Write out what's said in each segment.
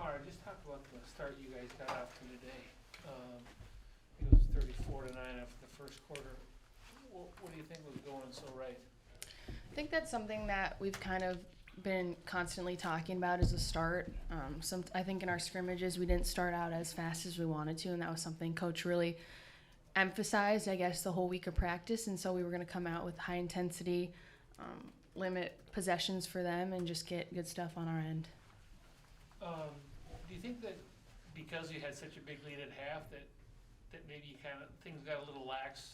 Mara, just talk about the start you guys got off to today. It was 34-9 after the first quarter. What do you think was going so right? I think that's something that we've kind of been constantly talking about as a start. I think in our scrimmages we didn't start out as fast as we wanted to, and that was something Coach really emphasized, I guess, the whole week of practice. And so we were going to come out with high intensity, limit possessions for them, and just get good stuff on our end. Do you think that because you had such a big lead at half that maybe you kind of things got a little lax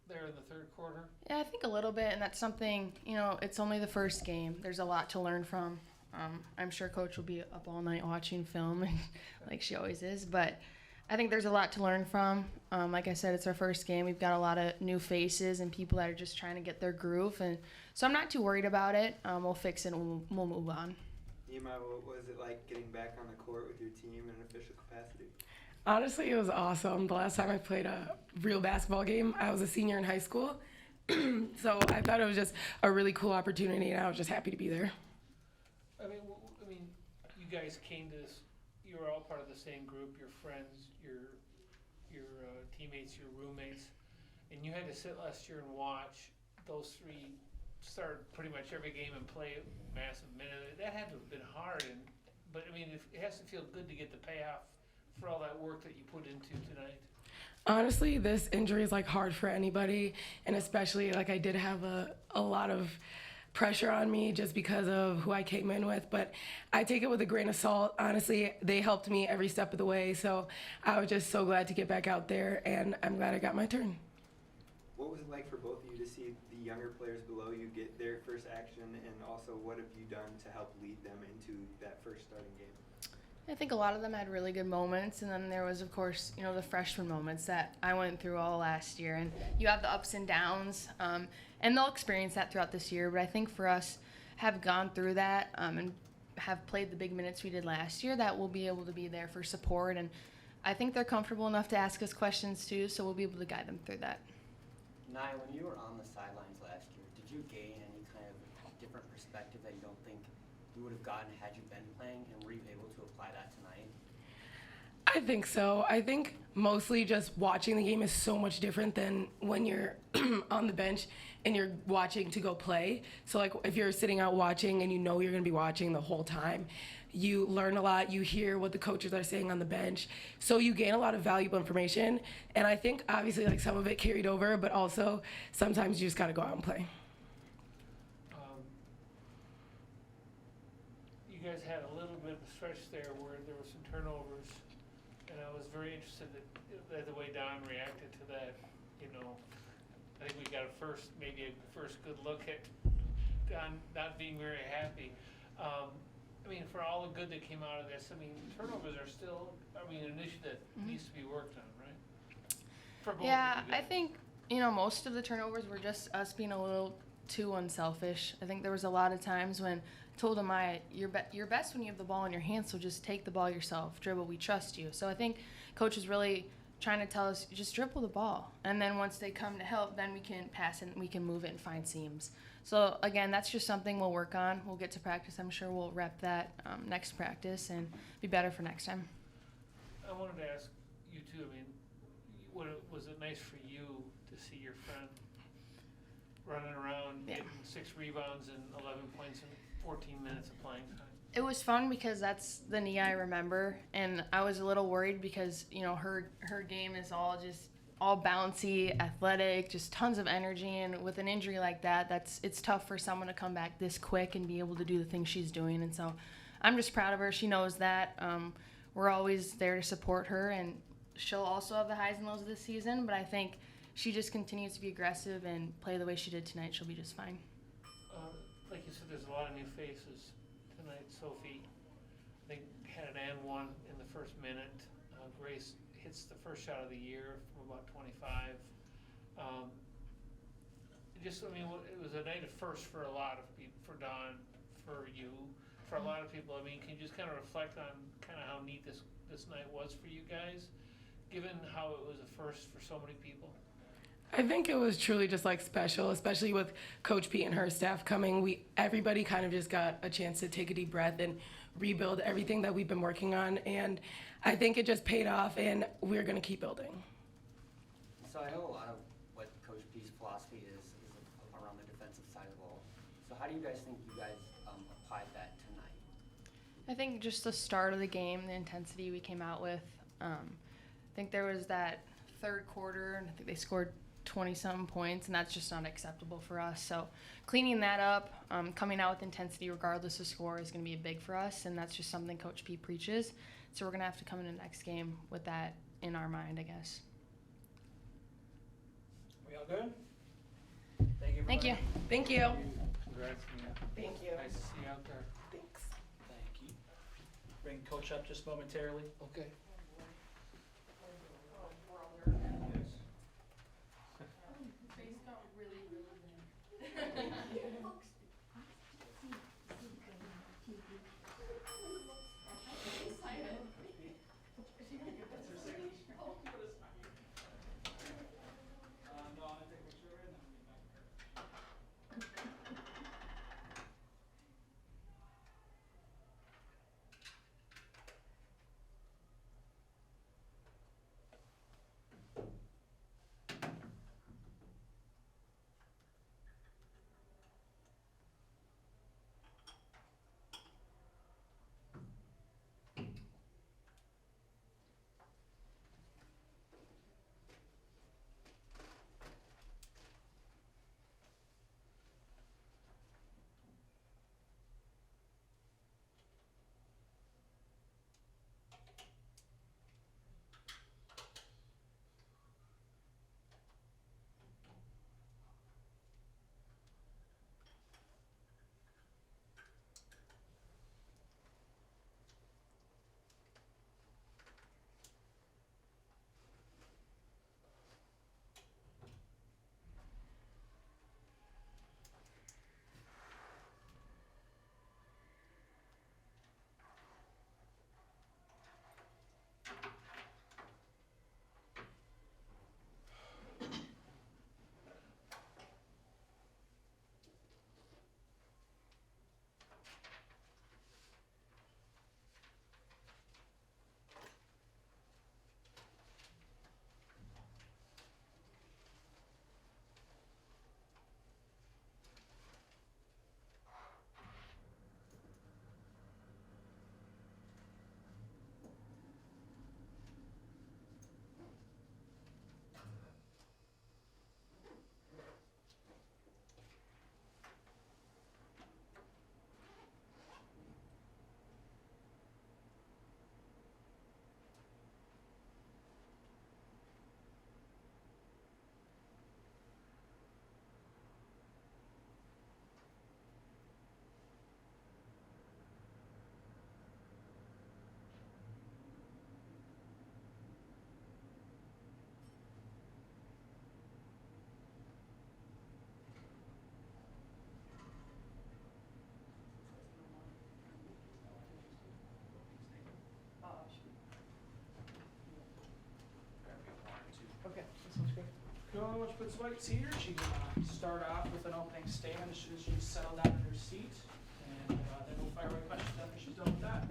there in the third quarter? Yeah, I think a little bit, and that's something, it's only the first game. There's a lot to learn from. I'm sure Coach will be up all night watching film, like she always is, but I think there's a lot to learn from. Like I said, it's our first game. We've got a lot of new faces and people that are just trying to get their groove, and so I'm not too worried about it. We'll fix it and we'll move on. Niamya, what was it like getting back on the court with your team in an official capacity? Honestly, it was awesome. The last time I played a real basketball game, I was a senior in high school. So I thought it was just a really cool opportunity, and I was just happy to be there. I mean, you guys came to this. You were all part of the same group. Your friends, your teammates, your roommates, and you had to sit last year and watch those three start pretty much every game and play a massive minute. That had to have been hard, but I mean, it has to feel good to get the payoff for all that work that you put into tonight. Honestly, this injury is hard for anybody, and especially I did have a lot of pressure on me just because of who I came in with, but I take it with a grain of salt. Honestly, they helped me every step of the way, so I was just so glad to get back out there, and I'm glad I got my turn. What was it like for both of you to see the younger players below you get their first action, and also what have you done to help lead them into that first starting game? I think a lot of them had really good moments, and then there was, of course, the freshman moments that I went through all last year. And you have the ups and downs, and they'll experience that throughout this year. But I think for us, have gone through that and have played the big minutes we did last year, that we'll be able to be there for support. And I think they're comfortable enough to ask us questions too, so we'll be able to guide them through that. Nia, when you were on the sidelines last year, did you gain any kind of different perspective that you don't think you would have gotten had you been playing, and were you able to apply that tonight? I think so. I think mostly just watching the game is so much different than when you're on the bench and you're watching to go play. So if you're sitting out watching and you're going to be watching the whole time, you learn a lot. You hear what the coaches are saying on the bench. So you gain a lot of valuable information. And I think obviously some of it carried over, but also sometimes you just got to go out and play. You guys had a little bit of a stretch there where there were some turnovers, and I was very interested at the way Don reacted to that. I think we got maybe a first good look at Don not being very happy. For all the good that came out of this, turnovers are still, an issue that needs to be worked on, right? For both Yeah, of you guys. I think, most of the turnovers were just us being a little too unselfish. I think there was a lot of times when I told him, you're best when you have the ball in your hands, so just take the ball yourself, dribble, we trust you. So I think Coach is really trying to tell us, just dribble the ball. And then once they come to help, then we can pass and we can move it and find seams. So again, that's just something we'll work on. We'll get to practice. I'm sure we'll rep that next practice and be better for next time. I wanted to ask you too, was it nice for you to see your friend running around, getting 6 rebounds and 11 points in 14 minutes of playing time? It was fun because that's the Nia I remember, and I was a little worried because her game is all bouncy, athletic, just tons of energy, and with an injury like that, it's tough for someone to come back this quick and be able to do the things she's doing. And so I'm just proud of her. She knows that. We're always there to support her, and she'll also have the highs and lows of this season, but I think she just continues to be aggressive and play the way she did tonight. She'll be just fine. Like you said, there's a lot of new faces tonight. Sophie, I think, had an and one in the first minute. Grace hits the first shot of the year from about 25. It was a night of first for a lot of people, for Don, for you, for a lot of people. Can you just kind of reflect on how neat this night was for you guys, given how it was a first for so many people? I think it was truly just special, especially with Coach Pete and her staff coming. Everybody kind of just got a chance to take a deep breath, and rebuild everything that we've been working on. And I think it just paid off, and we're going to keep building. So I know a lot of what Coach P's philosophy is around the defensive side of the ball. So how do you guys think you guys applied that tonight? I think just the start of the game, the intensity we came out with. I think there was that third quarter, and I think they scored 20-something points, and that's just not acceptable for us. So cleaning that up, coming out with intensity regardless of score is going to be big for us, and that's just something Coach P preaches. So we're going to have to come into the next game with that in our mind, I guess. We all good? Thank you. Thank you. Thank you. Congrats, Mia. Thank you. Nice to see you out there. Thanks. Thank you. Bring Coach up just momentarily. Okay. Okay, that sounds great. Coach Fitzwhite's here. She's gonna start off with an opening statement as soon as she's settled down in her seat, and then we'll fire away questions after she's done with that.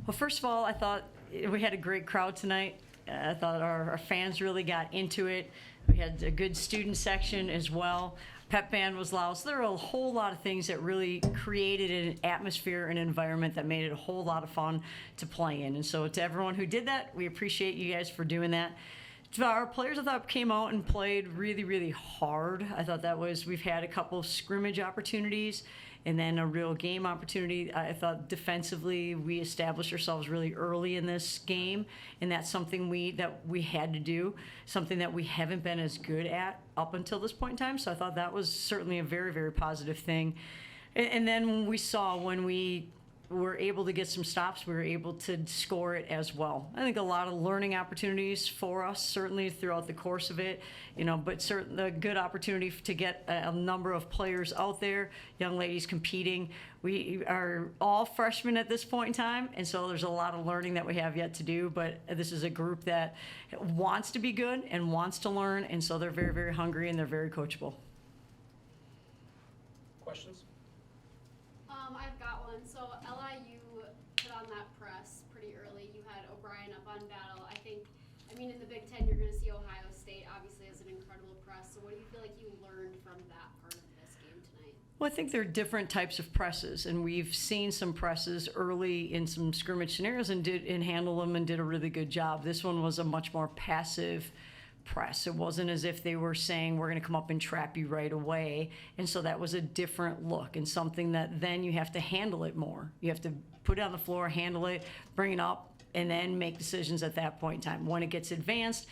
Well, first of all, I thought we had a great crowd tonight. I thought our fans really got into it. We had a good student section as well. Pep band was loud. So there were a whole lot of things that really created an atmosphere and environment that made it a whole lot of fun to play in. And so to everyone who did that, we appreciate you guys for doing that. To our players, I thought, came out and played really, really hard. I thought we've had a couple of scrimmage opportunities and then a real game opportunity. I thought defensively we established ourselves really early in this game, and that's something that we had to do, something that we haven't been as good at up until this point in time. So I thought that was certainly a very, very positive thing. And then when we were able to get some stops, we were able to score it as well. I think a lot of learning opportunities for us, certainly throughout the course of it, but certainly a good opportunity to get a number of players out there, young ladies competing. We are all freshmen at this point in time, and so there's a lot of learning that we have yet to do, but this is a group that wants to be good and wants to learn, and so they're very, very hungry and they're very coachable. Questions? I have one. So LIU put on that press pretty early. You had O'Brien up on Battle. I mean, in the Big Ten, you're going to see Ohio State obviously has an incredible press. So what do you feel like you learned from that part of this game tonight? Well, I think there are different types of presses, and we've seen some presses early in some scrimmage scenarios and handled them and did a really good job. This one was a much more passive press. It wasn't as if they were saying, we're going to come up and trap you right away. And so that was a different look and something that then you have to handle it more. You have to put it on the floor, handle it, bring it up, and then make decisions at that point in time. When it gets advanced,